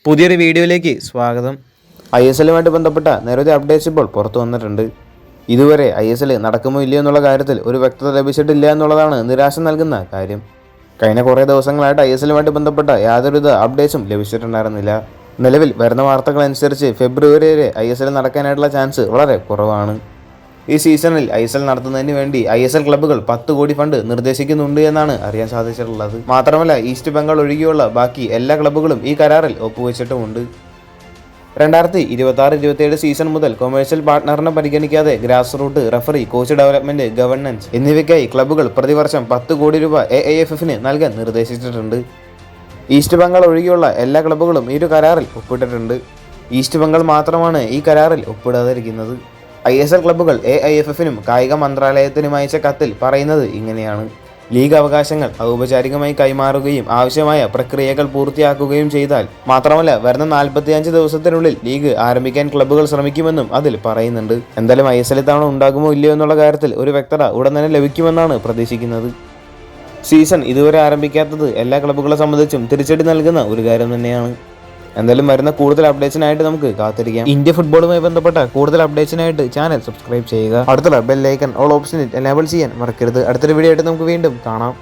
പുതിയൊരു വീഡിയോയിലേക്ക് സ്വാഗതം. ISLുമായിട്ട് ബന്ധപ്പെട്ട നിരവധി അപ്ഡേറ്റ്സ് ഇപ്പോൾ പുറത്തു വന്നിട്ടുണ്ട്. ഇതുവരെ ISL നടക്കുമോ ഇല്ലയോ എന്നുള്ള കാര്യത്തിൽ ഒരു വ്യക്തത ലഭിച്ചിട്ടില്ല എന്നുള്ളതാണ് നിരാശ നൽകുന്ന കാര്യം. കഴിഞ്ഞ കുറേ ദിവസങ്ങളായിട്ട് ISLുമായിട്ട് ബന്ധപ്പെട്ട യാതൊരുവിധ അപ്ഡേറ്റ്സും ലഭിച്ചിട്ടുണ്ടായിരുന്നില്ല. നിലവിൽ വരുന്ന വാർത്തകൾ അനുസരിച്ച് ഫെബ്രുവരി വരെ ISL നടക്കാനായിട്ടുള്ള ചാൻസ് വളരെ കുറവാണ്. ഈ സീസണിൽ ISL നടത്തുന്നതിന് വേണ്ടി ISL ക്ലബ്ബുകൾ 10 കോടി ഫണ്ട് നിർദ്ദേശിക്കുന്നുണ്ട് എന്നാണ് അറിയാൻ സാധിച്ചിട്ടുള്ളത്. മാത്രമല്ല ഈസ്റ്റ് ബംഗാൾ ഒഴികെയുള്ള ബാക്കി എല്ലാ ക്ലബ്ബുകളും ഈ കരാറിൽ ഒപ്പുവെച്ചിട്ടുമുണ്ട്. 2026-27 സീസൺ മുതൽ കൊമേഴ്ഷ്യൽ പാർട്ട്ണറിനെ പരിഗണിക്കാതെ grass root, referee, coach development, governance എന്നിവയ്ക്കായി ക്ലബ്ബുകൾ പ്രതിവർഷം 10 കോടി രൂപ AIFFന് നൽകാൻ നിർദ്ദേശിച്ചിട്ടുണ്ട്. ഈസ്റ്റ് ബംഗാൾ ഒഴികെയുള്ള എല്ലാ ക്ലബ്ബുകളും ഈ ഒരു കരാറിൽ ഒപ്പിട്ടിട്ടുണ്ട്. ഈസ്റ്റ് ബംഗാൾ മാത്രമാണ് ഈ കരാറിൽ ഒപ്പിടാതിരിക്കുന്നത്. ISL ക്ലബ്ബുകൾ AIFFനും കായിക മന്ത്രാലയത്തിനും അയച്ച കത്തിൽ പറയുന്നത് ഇങ്ങനെയാണ്: ലീഗ് അവകാശങ്ങൾ ഔപചാരികമായി കൈമാറുകയും ആവശ്യമായ പ്രക്രിയകൾ പൂർത്തിയാക്കുകയും ചെയ്താൽ മാത്രമല്ല വരുന്ന 45 ദിവസത്തിനുള്ളിൽ ലീഗ് ആരംഭിക്കാൻ ക്ലബ്ബുകൾ ശ്രമിക്കുമെന്നും അതിൽ പറയുന്നുണ്ട്. എന്തായാലും ISL ഇത്തവണ ഉണ്ടാകുമോ ഇല്ലയോ എന്നുള്ള കാര്യത്തിൽ ഒരു വ്യക്തത ഉടൻ തന്നെ ലഭിക്കുമെന്നാണ് പ്രതീക്ഷിക്കുന്നത്. സീസൺ ഇതുവരെ ആരംഭിക്കാത്തത് എല്ലാ ക്ലബ്ബുകളെ സംബന്ധിച്ചും തിരിച്ചടി നൽകുന്ന ഒരു കാര്യം തന്നെയാണ്. എന്തായാലും വരുന്ന കൂടുതൽ അപ്ഡേറ്റ്സിനായിട്ട് നമുക്ക് കാത്തിരിക്കാം. ഇന്ത്യ ഫുട്ബോളുമായി ബന്ധപ്പെട്ട കൂടുതൽ അപ്ഡേറ്റ്സിനായിട്ട് ചാനൽ സബ്സ്ക്രൈബ് ചെയ്യുക. അടുത്തുള്ള ബെൽ ഐക്കൺ ഓൾ ഓപ്ഷനിൽ എനേബിൾ ചെയ്യാൻ മറക്കരുത്. അടുത്തൊരു വീഡിയോ ആയിട്ട് നമുക്ക് വീണ്ടും കാണാം.